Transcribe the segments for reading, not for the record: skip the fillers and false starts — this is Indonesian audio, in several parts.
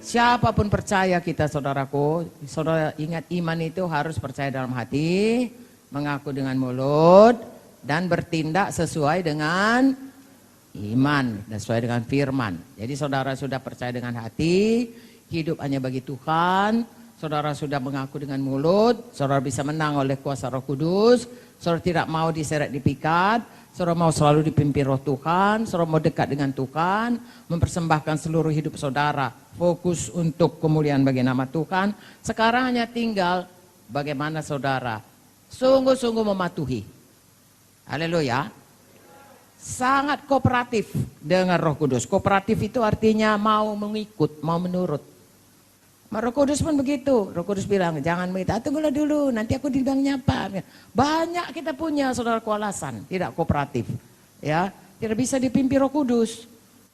Siapapun percaya kita, saudaraku, saudara ingat iman itu harus percaya dalam hati, mengaku dengan mulut, dan bertindak sesuai dengan iman, dan sesuai dengan firman. Jadi saudara sudah percaya dengan hati, hidup hanya bagi Tuhan, saudara sudah mengaku dengan mulut, saudara bisa menang oleh kuasa Roh Kudus, saudara tidak mau diseret dipikat, saudara mau selalu dipimpin Roh Tuhan, saudara mau dekat dengan Tuhan, mempersembahkan seluruh hidup saudara, fokus untuk kemuliaan bagi nama Tuhan. Sekarang hanya tinggal bagaimana saudara sungguh-sungguh mematuhi. Haleluya. Sangat kooperatif dengan Roh Kudus. Kooperatif itu artinya mau mengikut, mau menurut. Roh Kudus pun begitu. Roh Kudus bilang, jangan minta, tunggulah dulu, nanti aku dibilangnya apa. Banyak kita punya saudara alasan, tidak kooperatif. Ya, tidak bisa dipimpin Roh Kudus.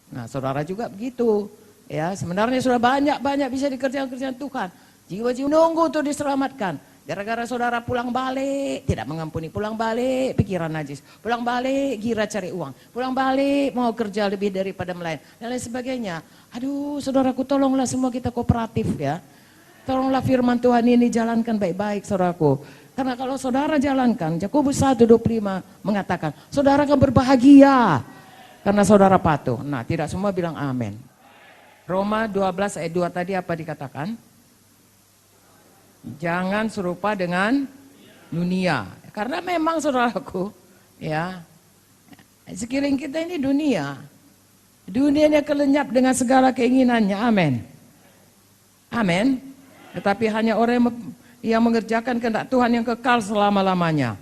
Nah, saudara juga begitu. Ya, sebenarnya sudah banyak bisa dikerjakan Tuhan. Jiwa-jiwa nunggu untuk diselamatkan. Gara-gara saudara pulang balik, tidak mengampuni, pulang balik pikiran najis, pulang balik gira cari uang, pulang balik mau kerja lebih daripada melayani, dan lain sebagainya. Aduh, saudaraku, tolonglah semua kita kooperatif ya. Tolonglah firman Tuhan ini jalankan baik-baik, saudaraku. Karena kalau saudara jalankan, Yakobus 1:25 mengatakan, saudara akan berbahagia karena saudara patuh. Nah, tidak semua bilang amin. Roma 12 ayat 2 tadi apa dikatakan? Jangan serupa dengan dunia. Karena memang saudaraku, ya, sekeliling kita ini dunia. Dunianya kelenyap dengan segala keinginannya. Amin. Amin. Tetapi hanya orang yang mengerjakan kehendak Tuhan yang kekal selama-lamanya.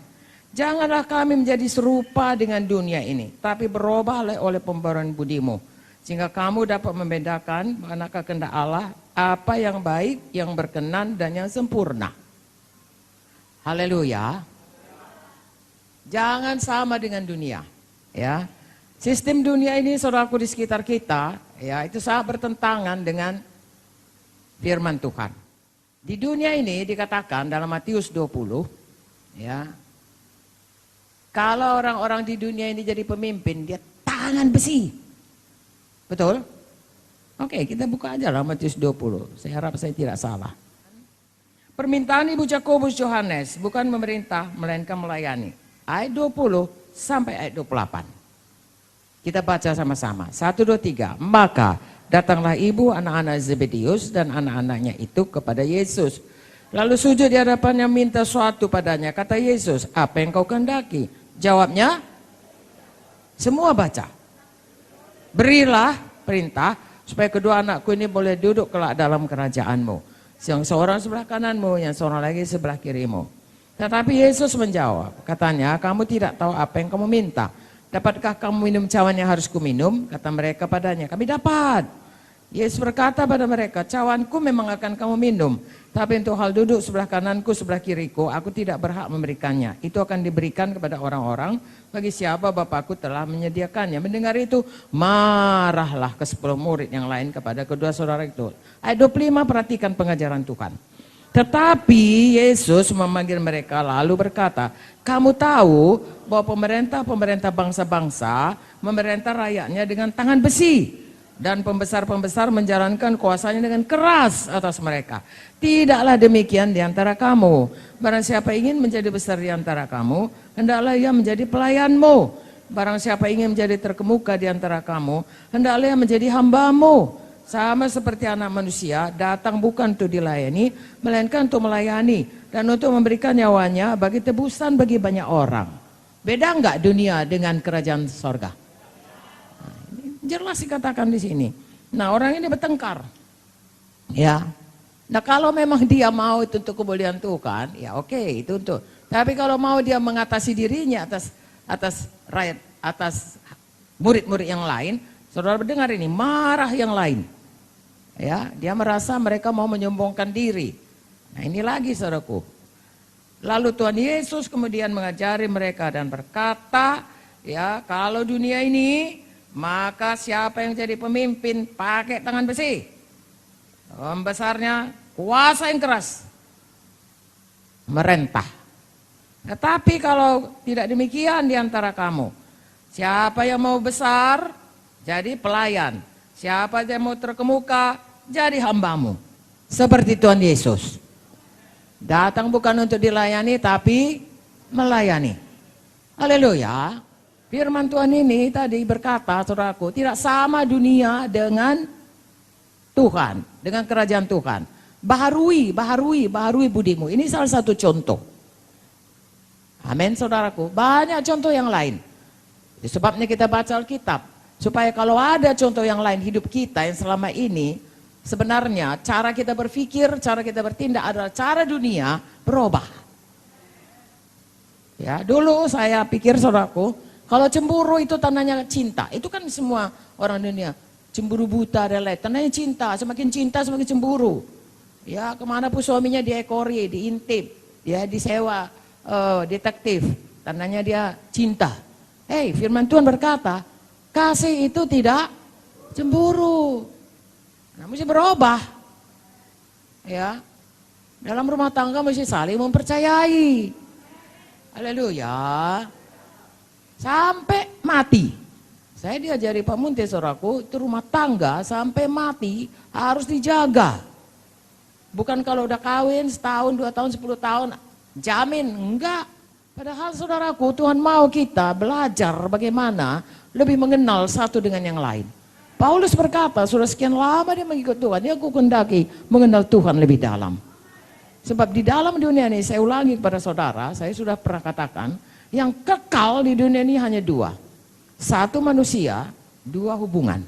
Janganlah kami menjadi serupa dengan dunia ini, tapi berubahlah oleh pembaruan budimu, sehingga kamu dapat membedakan manakah kehendak Allah, apa yang baik, yang berkenan, dan yang sempurna. Haleluya. Jangan sama dengan dunia. Ya, sistem dunia ini, saudaraku, di sekitar kita, ya, itu sangat bertentangan dengan firman Tuhan. Di dunia ini dikatakan dalam Matius 20, ya, kalau orang-orang di dunia ini jadi pemimpin, dia tangan besi. Betul? Oke, kita buka aja lah Matius 20. Saya harap saya tidak salah. Permintaan Ibu Yakobus Yohanes bukan memerintah, melainkan melayani. Ayat 20 sampai ayat 28. Kita baca sama-sama. 1, 2, 3. Maka datanglah ibu anak-anak Zebedeus dan anak-anaknya itu kepada Yesus. Lalu sujud di hadapannya minta suatu padanya. Kata Yesus, apa yang kau kehendaki? Jawabnya, semua baca. Berilah perintah supaya kedua anakku ini boleh duduk kelak dalam kerajaanmu. Yang seorang sebelah kananmu, yang seorang lagi sebelah kirimu. Tetapi Yesus menjawab, katanya, kamu tidak tahu apa yang kamu minta. Dapatkah kamu minum cawan yang harus kuminum? Kata mereka padanya, kami dapat. Yesus berkata pada mereka, cawanku memang akan kamu minum. Tapi untuk hal duduk sebelah kananku, sebelah kiriku, aku tidak berhak memberikannya. Itu akan diberikan kepada orang-orang bagi siapa Bapakku telah menyediakannya. Mendengar itu, marahlah ke 10 murid yang lain kepada kedua saudara itu. Ayat 25, perhatikan pengajaran Tuhan. Tetapi Yesus memanggil mereka lalu berkata, kamu tahu bahwa pemerintah bangsa-bangsa memerintah rakyatnya dengan tangan besi. Dan pembesar-pembesar menjalankan kuasanya dengan keras atas mereka. Tidaklah demikian di antara kamu. Barang siapa ingin menjadi besar di antara kamu, hendaklah ia menjadi pelayanmu. Barang siapa ingin menjadi terkemuka di antara kamu, hendaklah ia menjadi hambamu. Sama seperti anak manusia, datang bukan untuk dilayani, melainkan untuk melayani. Dan untuk memberikan nyawanya bagi tebusan bagi banyak orang. Beda enggak dunia dengan kerajaan sorga? Jelas dikatakan di sini. Nah, orang ini bertengkar. Ya. Nah, kalau memang dia mau itu untuk kemuliaan Tuhan, ya oke, itu untuk. Tapi kalau mau dia mengatasi dirinya atas rakyat, atas murid-murid yang lain, saudara mendengar ini, marah yang lain. Ya, dia merasa mereka mau menyombongkan diri. Nah, ini lagi saudaraku. Lalu Tuhan Yesus kemudian mengajari mereka dan berkata, ya, kalau dunia ini, maka siapa yang jadi pemimpin pakai tangan besi. Pembesarnya kuasa yang keras. Merentah. Tetapi kalau tidak demikian di antara kamu, siapa yang mau besar jadi pelayan. Siapa yang mau terkemuka jadi hambamu. Seperti Tuhan Yesus. Datang bukan untuk dilayani tapi melayani. Haleluya. Firman Tuhan ini tadi berkata, saudaraku, tidak sama dunia dengan Tuhan, dengan kerajaan Tuhan. Baharui budimu. Ini salah satu contoh. Amin, saudaraku. Banyak contoh yang lain. Sebabnya kita baca Alkitab. Supaya kalau ada contoh yang lain hidup kita yang selama ini, sebenarnya cara kita berpikir, cara kita bertindak adalah cara dunia berubah. Ya, dulu saya pikir, saudaraku, kalau cemburu itu tandanya cinta. Itu kan semua orang dunia. Cemburu buta dan lain. Tandanya cinta. Semakin cinta semakin cemburu. Ya, kemanapun suaminya diekori, diintip, dia disewa detektif. Tandanya dia cinta. Firman Tuhan berkata, kasih itu tidak cemburu. Nah, mesti berubah. Ya. Dalam rumah tangga mesti saling mempercayai. Haleluya. Sampai mati. Saya diajari Pak Munte, saudaraku, itu rumah tangga sampai mati harus dijaga. Bukan kalau udah kawin setahun, 2 tahun, 10 tahun, jamin, enggak. Padahal saudaraku, Tuhan mau kita belajar bagaimana lebih mengenal satu dengan yang lain. Paulus berkata, sudah sekian lama dia mengikut Tuhan, dia kehendaki mengenal Tuhan lebih dalam. Sebab di dalam dunia ini, saya ulangi kepada saudara, saya sudah pernah katakan, yang kekal di dunia ini hanya 2. 1 manusia, 2 hubungan.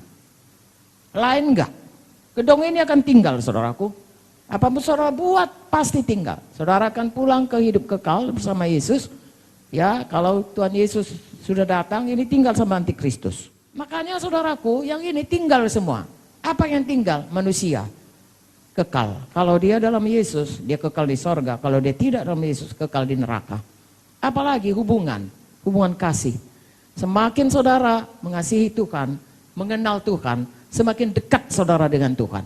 Lain enggak. Gedung ini akan tinggal, saudaraku. Apapun saudara buat pasti tinggal. Saudara akan pulang ke hidup kekal bersama Yesus. Ya, kalau Tuhan Yesus sudah datang, ini tinggal sama Antikristus. Makanya saudaraku, yang ini tinggal semua. Apa yang tinggal? Manusia. Kekal. Kalau dia dalam Yesus, dia kekal di sorga. Kalau dia tidak dalam Yesus, kekal di neraka. Apalagi hubungan kasih. Semakin saudara mengasihi Tuhan, mengenal Tuhan, semakin dekat saudara dengan Tuhan.